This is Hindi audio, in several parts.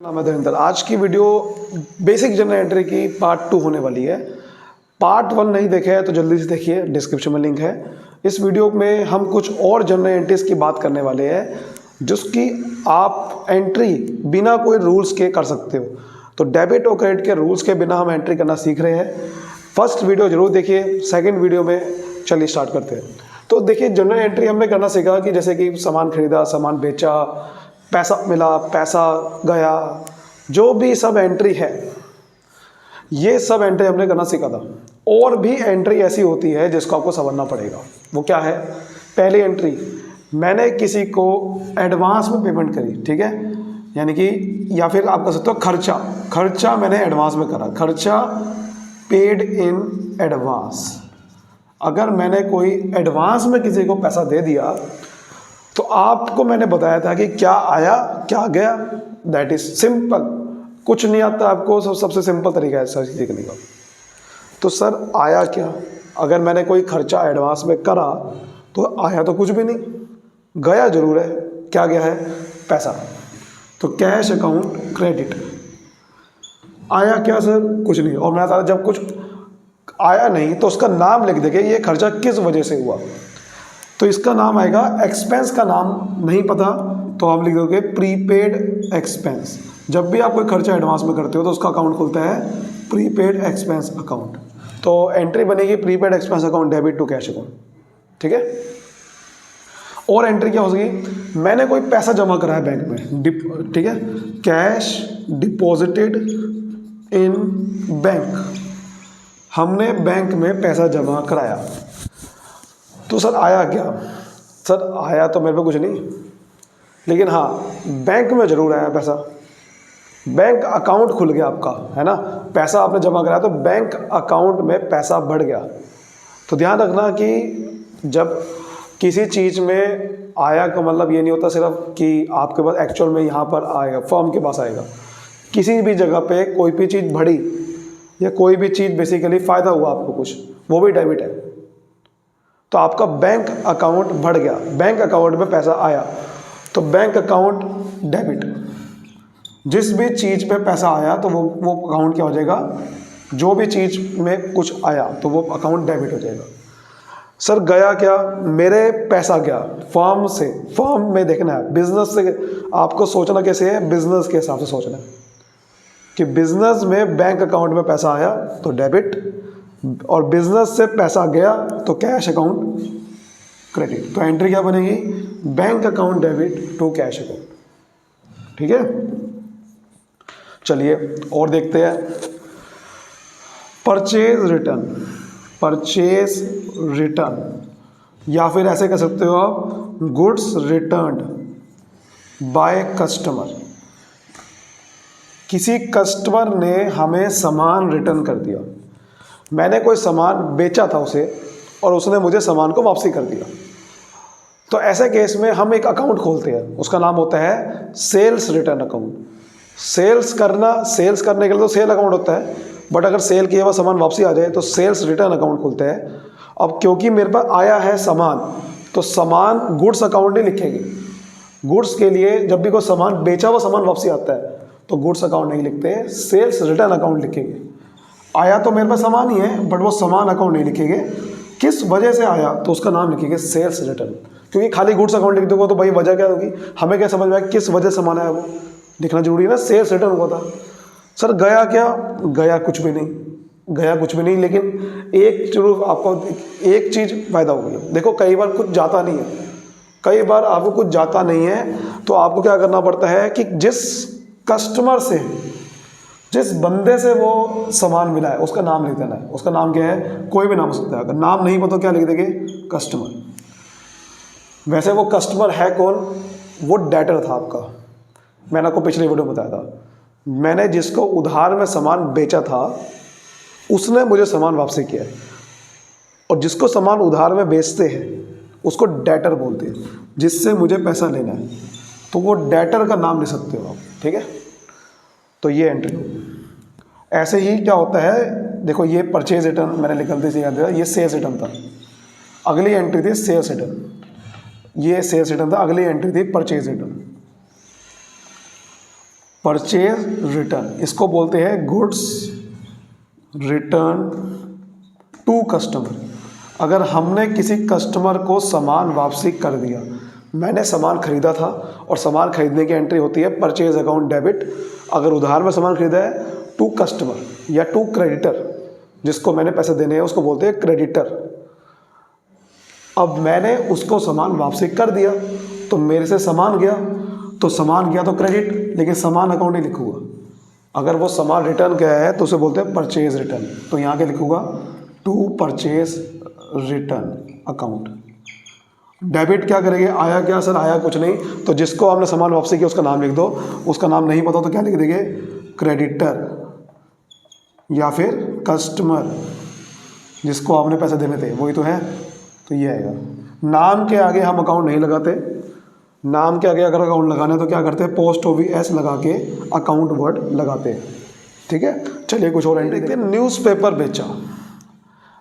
नाम है धरिंदर। आज की वीडियो बेसिक जनरल एंट्री की पार्ट 2 होने वाली है। पार्ट 1 नहीं देखे है तो जल्दी से देखिए, डिस्क्रिप्शन में लिंक है। इस वीडियो में हम कुछ और जनरल एंट्रीज की बात करने वाले हैं जिसकी आप एंट्री बिना कोई रूल्स के कर सकते हो। तो डेबिट और क्रेडिट के रूल्स के बिना हम एंट्री करना सीख रहे हैं। फर्स्ट वीडियो जरूर देखिए, सेकेंड वीडियो में चलिए स्टार्ट करते हैं। तो देखिए, जनरल एंट्री हमने करना सीखा कि जैसे कि सामान खरीदा, सामान बेचा, पैसा मिला, पैसा गया, जो भी सब एंट्री है, ये सब एंट्री हमने करना सीखा था। और भी एंट्री ऐसी होती है जिसको आपको समझना पड़ेगा। वो क्या है? पहली एंट्री, मैंने किसी को एडवांस में पेमेंट करी, ठीक है, यानी कि या फिर आप कह सकते हो खर्चा मैंने एडवांस में करा, खर्चा पेड इन एडवांस। अगर मैंने कोई एडवांस में किसी को पैसा दे दिया तो आपको मैंने बताया था कि क्या आया क्या गया, दैट इज सिंपल। कुछ नहीं आता आपको, सबसे सिंपल तरीका है सर सीखने का। तो सर आया क्या? अगर मैंने कोई खर्चा एडवांस में करा तो आया तो कुछ भी नहीं, गया जरूर है। क्या गया है? पैसा। तो कैश अकाउंट क्रेडिट। आया क्या सर? कुछ नहीं। और मैंने कहा जब कुछ आया नहीं तो उसका नाम लिख देंगे, ये खर्चा किस वजह से हुआ। तो इसका नाम आएगा, एक्सपेंस का नाम नहीं पता तो आप लिख दोगे प्रीपेड एक्सपेंस। जब भी आप कोई खर्चा एडवांस में करते हो तो उसका अकाउंट खुलता है प्रीपेड एक्सपेंस अकाउंट। तो एंट्री बनेगी prepaid expense account debit to cash account, ठीक है। और एंट्री क्या हो सकेगी? मैंने कोई पैसा जमा करा है बैंक में, ठीक है, कैश डिपॉजिटेड इन बैंक। हमने बैंक में पैसा जमा कराया। तो सर आया क्या? सर आया तो मेरे पे कुछ नहीं, लेकिन हाँ बैंक में ज़रूर आया पैसा। बैंक अकाउंट खुल गया आपका, है ना, पैसा आपने जमा कराया तो बैंक अकाउंट में पैसा बढ़ गया। तो ध्यान रखना कि जब किसी चीज़ में आया का मतलब ये नहीं होता सिर्फ कि आपके पास एक्चुअल में यहाँ पर आएगा, फर्म के पास आएगा। किसी भी जगह पे कोई भी चीज़ बढ़ी या कोई भी चीज़ बेसिकली फ़ायदा हुआ आपको कुछ, वो भी डेबिट है। तो आपका बैंक अकाउंट बढ़ गया, बैंक अकाउंट में पैसा आया, तो बैंक अकाउंट डेबिट। जिस भी चीज़ पे पैसा आया तो वो अकाउंट क्या हो जाएगा? जो भी चीज़ में कुछ आया तो वो अकाउंट डेबिट हो जाएगा। सर गया क्या? मेरे पैसा गया फर्म से। फर्म में देखना है, बिजनेस से आपको सोचना कैसे है? बिजनेस के हिसाब से सोचना है कि बिजनेस में बैंक अकाउंट में पैसा आया तो डेबिट, और बिजनेस से पैसा गया तो कैश अकाउंट क्रेडिट। तो एंट्री क्या बनेगी? Bank account debit to cash account, ठीक है। चलिए और देखते हैं, परचेज रिटर्न। परचेज रिटर्न या फिर ऐसे कह सकते हो आप, गुड्स रिटर्न्ड बाय कस्टमर। किसी कस्टमर ने हमें सामान रिटर्न कर दिया। मैंने कोई सामान बेचा था उसे और उसने मुझे सामान को वापसी कर दिया। तो ऐसे केस में हम एक अकाउंट खोलते हैं, उसका नाम होता है सेल्स रिटर्न अकाउंट। सेल्स करने के लिए तो सेल अकाउंट होता है, बट अगर सेल किया हुआ सामान वापसी आ जाए तो सेल्स रिटर्न अकाउंट खुलते हैं। अब क्योंकि मेरे पास आया है सामान, तो सामान गुड्स अकाउंट नहीं लिखेंगे। गुड्स के लिए जब भी कोई सामान बेचा हुआ सामान वापसी आता है तो गुड्स अकाउंट नहीं लिखते, सेल्स रिटर्न अकाउंट लिखेंगे। आया तो मेरे पास सामान ही है, बट वो सामान अकाउंट नहीं लिखेंगे। किस वजह से आया तो उसका नाम लिखेंगे सेल्स रिटर्न। क्योंकि खाली गुड्स अकाउंट लिख दोगे तो भाई वजह क्या होगी, हमें क्या समझ में आया किस वजह से सामान आया, वो लिखना जरूरी है ना। सेल्स रिटर्न हुआ था। सर गया क्या? गया कुछ भी नहीं, गया कुछ भी नहीं, लेकिन एक जरूर आपको एक चीज़ फायदा हो गई। देखो कई बार कुछ जाता नहीं है, कई बार आपको कुछ जाता नहीं है तो आपको क्या करना पड़ता है कि जिस कस्टमर से, जिस बंदे से वो सामान मिला है उसका नाम लिख देना है। उसका नाम क्या है? कोई भी नाम हो सकता है। अगर नाम नहीं पता तो क्या लिख देंगे? कस्टमर। वैसे वो कस्टमर है कौन? वो डेटर था आपका। मैंने आपको पिछली वीडियो में बताया था, मैंने जिसको उधार में सामान बेचा था उसने मुझे सामान वापसी किया है। और जिसको सामान उधार में बेचते हैं उसको डेटर बोलते हैं, जिससे मुझे पैसा लेना है। तो वो डेटर का नाम ले सकते हो आप, ठीक है। तो ये एंट्री हो। ऐसे ही क्या होता है, देखो ये परचेज रिटर्न मैंने निकलते से याद दिया, ये सेल्स रिटर्न था। अगली एंट्री थी सेल्स रिटर्न, ये सेल्स रिटर्न था। अगली एंट्री थी परचेज रिटर्न। परचेज रिटर्न, इसको बोलते हैं गुड्स रिटर्न टू कस्टमर। अगर हमने किसी कस्टमर को सामान वापसी कर दिया, मैंने सामान खरीदा था और सामान खरीदने की एंट्री होती है परचेज अकाउंट डेबिट। अगर उधार में सामान खरीदा है टू कस्टमर या टू क्रेडिटर, जिसको मैंने पैसे देने हैं उसको बोलते हैं क्रेडिटर। अब मैंने उसको सामान वापसी कर दिया तो मेरे से सामान गया, तो सामान गया तो क्रेडिट, लेकिन सामान अकाउंट नहीं लिखूंगा। अगर वो सामान रिटर्न गया है तो उसे बोलते हैं परचेज रिटर्न, तो यहाँ के लिखूंगा to purchase return account. Debit क्या करेंगे, आया क्या सर, आया कुछ नहीं, तो जिसको आपने सामान वापसी किया उसका नाम लिख दो। उसका नाम नहीं पता तो क्या लिख देंगे, क्रेडिटर या फिर कस्टमर, जिसको आपने पैसे देने थे वही तो है, तो ये आएगा। नाम के आगे हम अकाउंट नहीं लगाते, नाम के आगे अगर अकाउंट लगाना है तो क्या करते हैं, पोस्ट OVS लगा के अकाउंट वर्ड लगाते हैं। ठीक है, चलिए कुछ और एंट्री देखते हैं। न्यूज़पेपर बेचा।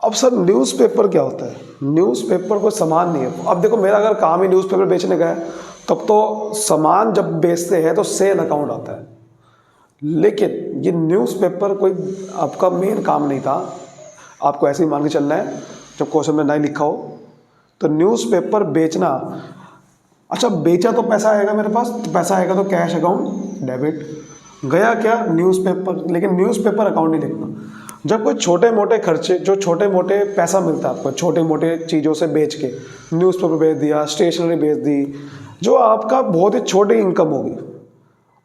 अब सर न्यूज़पेपर क्या होता है, न्यूज़पेपर कोई सामान नहीं है। अब देखो मेरा अगर काम ही न्यूज़पेपर बेचने का है, तब तो सामान जब बेचते हैं तो सेल अकाउंट आता है, लेकिन ये न्यूज़पेपर कोई आपका मेन काम नहीं था। आपको ऐसे ही मान के चलना है, जब क्वेश्चन में नहीं लिखा हो तो न्यूज़पेपर बेचना। अच्छा, बेचा तो पैसा आएगा मेरे पास, तो पैसा आएगा तो कैश अकाउंट डेबिट, गया क्या न्यूज़पेपर, लेकिन न्यूज़पेपर अकाउंट नहीं लिखना। जब कोई छोटे मोटे खर्चे, जो छोटे मोटे पैसा मिलता है आपको छोटे मोटे चीज़ों से बेच के, न्यूज़पेपर बेच दिया, स्टेशनरी बेच दी, जो आपका बहुत ही छोटी इनकम होगी,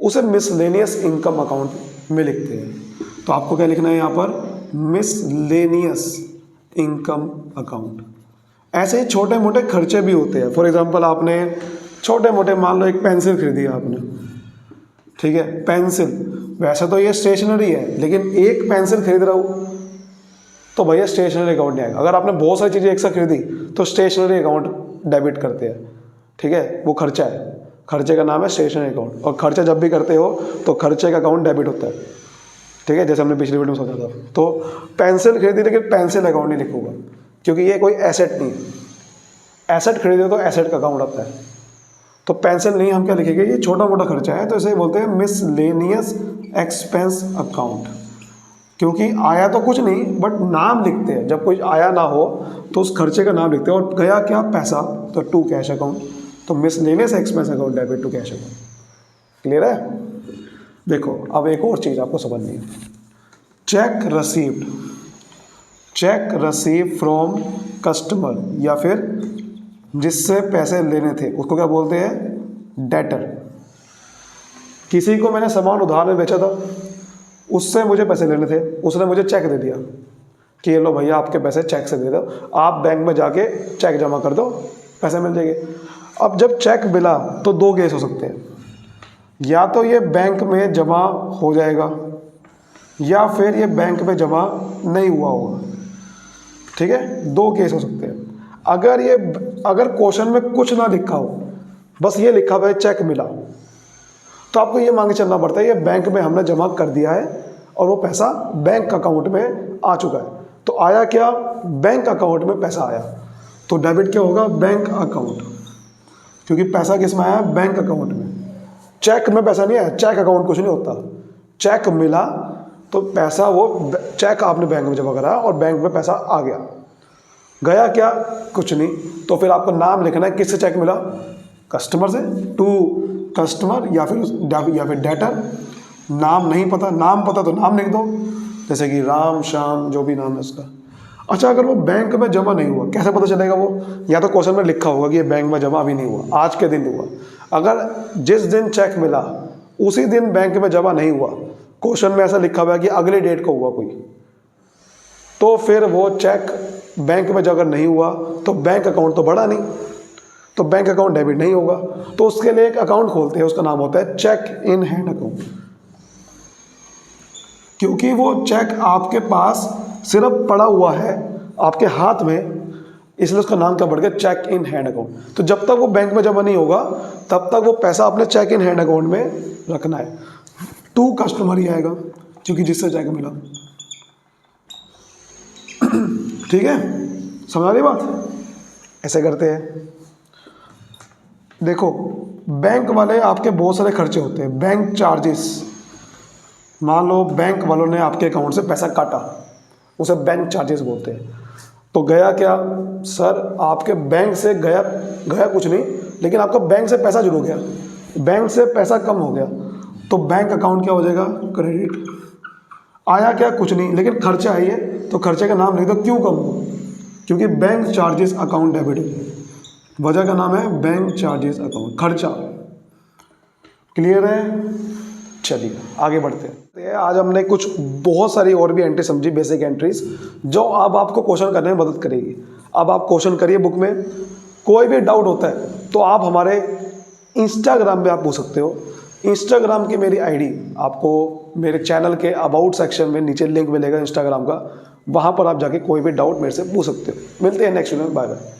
उसे मिसलेनियस इनकम अकाउंट में लिखते हैं। तो आपको क्या लिखना है यहाँ पर, मिसलेनियस इनकम अकाउंट। ऐसे ही छोटे मोटे खर्चे भी होते हैं। फॉर एग्जांपल आपने छोटे मोटे, मान लो एक पेंसिल खरीदी है आपने, ठीक है, पेंसिल, वैसे तो ये स्टेशनरी है, लेकिन एक पेंसिल खरीद रहा हूँ तो भैया स्टेशनरी अकाउंट नहीं आएगा। अगर आपने बहुत सारी चीज़ें एक साथ खरीदी तो स्टेशनरी अकाउंट डेबिट करते हैं, ठीक है, वो खर्चा है, खर्चे का नाम है स्टेशनरी अकाउंट। और खर्चा जब भी करते हो तो खर्चे का अकाउंट डेबिट होता है, ठीक है, जैसे हमने पिछली वीडियो में समझा था। तो पेंसिल खरीदी, लेकिन पेंसिल अकाउंट नहीं लिखूंगा क्योंकि ये कोई एसेट नहीं है। एसेट खरीदे तो एसेट का अकाउंट आता है, तो पेंसिल नहीं, हम क्या लिखेंगे, ये छोटा मोटा खर्चा है, तो इसे बोलते हैं मिसलेनियस एक्सपेंस अकाउंट। क्योंकि आया तो कुछ नहीं, बट नाम लिखते हैं, जब कुछ आया ना हो तो उस खर्चे का नाम लिखते हैं। और गया क्या, पैसा, तो टू कैश अकाउंट, तो miscellaneous expense account debit to cash account. Clear है? देखो अब एक और चीज़ आपको समझनी है, cheque received, cheque receive from customer, या फिर जिससे पैसे लेने थे उसको क्या बोलते हैं, डेटर। किसी को मैंने सामान उधार में बेचा था, उससे मुझे पैसे लेने थे, उसने मुझे चेक दे दिया कि ये लो भैया आपके पैसे चेक से दे दो, आप बैंक में जाके चेक जमा कर दो, पैसे मिल जाएंगे। अब जब चेक मिला तो दो केस हो सकते हैं, या तो ये बैंक में जमा हो जाएगा या फिर ये बैंक में जमा नहीं हुआ होगा, ठीक है, दो केस हो सकते हैं। अगर क्वेश्चन में कुछ ना लिखा हो, बस ये लिखा हुआ है चेक मिला, तो आपको ये मान के चलना पड़ता है ये बैंक में हमने जमा कर दिया है और वो पैसा बैंक अकाउंट में आ चुका है। तो आया क्या, बैंक अकाउंट में पैसा आया, तो डेबिट क्या होगा, बैंक अकाउंट, क्योंकि पैसा किस में आया, बैंक अकाउंट में। चेक में पैसा नहीं आया, चेक अकाउंट कुछ नहीं होता, चेक मिला तो पैसा, वो चेक आपने बैंक में जमा करा और बैंक में पैसा आ गया। गया क्या, कुछ नहीं, तो फिर आपको नाम लिखना है, किससे चेक मिला, कस्टमर से, टू कस्टमर या फिर डेटर। नाम नहीं पता, नाम पता तो नाम लिख दो, जैसे कि राम श्याम, जो भी नाम है उसका। अच्छा, अगर वो बैंक में जमा नहीं हुआ, कैसे पता चलेगा वो, या तो क्वेश्चन में लिखा होगा कि ये बैंक में जमा अभी नहीं हुआ, आज के दिन हुआ। अगर जिस दिन चेक मिला उसी दिन बैंक में जमा नहीं हुआ, क्वेश्चन में ऐसा लिखा हुआ है कि अगले डेट को हुआ कोई, तो फिर वो चेक बैंक में अगर नहीं हुआ तो बैंक अकाउंट तो बढ़ा नहीं, तो बैंक अकाउंट डेबिट नहीं होगा। तो उसके लिए एक अकाउंट खोलते हैं, उसका नाम होता है चेक इन हैंड अकाउंट, क्योंकि वो चेक आपके पास सिर्फ पड़ा हुआ है आपके हाथ में, इसलिए उसका नाम क्या बढ़ गया, चेक इन हैंड अकाउंट। तो जब तक वो बैंक में जमा नहीं होगा तब तक वो पैसा अपने चेक इन हैंड अकाउंट में रखना है। टू कस्टमर ही आएगा क्योंकि जिससे चेक मिला। ठीक है, समझ आ रही बात? ऐसे करते हैं। देखो, बैंक वाले आपके बहुत सारे खर्चे होते हैं, बैंक चार्जेस। मान लो बैंक वालों ने आपके अकाउंट से पैसा काटा, उसे बैंक चार्जेस बोलते हैं। तो गया क्या सर, आपके बैंक से गया गया कुछ नहीं, लेकिन आपका बैंक से पैसा जुड़ गया, बैंक से पैसा कम हो गया, तो बैंक अकाउंट क्या हो जाएगा, क्रेडिट। आया क्या, कुछ नहीं, लेकिन खर्चा है ये, तो खर्चे का नाम लिख दो, क्यों कम हो, क्योंकि बैंक चार्जेस अकाउंट डेबिट, वजह का नाम है बैंक चार्जेस अकाउंट, खर्चा। क्लियर है? चलिए आगे बढ़ते हैं। आज हमने कुछ बहुत सारी और भी एंट्री समझी, बेसिक एंट्रीज, जो अब आपको क्वेश्चन करने में मदद करेगी। अब आप क्वेश्चन करिए बुक में, कोई भी डाउट होता है तो आप हमारे इंस्टाग्राम पे आप पूछ सकते हो। इंस्टाग्राम की मेरी आईडी आपको मेरे चैनल के अबाउट सेक्शन में नीचे लिंक मिलेगा इंस्टाग्राम का, वहाँ पर आप जाके कोई भी डाउट मेरे से पूछ सकते हो। मिलते हैं नेक्स्ट वीडियो में, बाय बाय।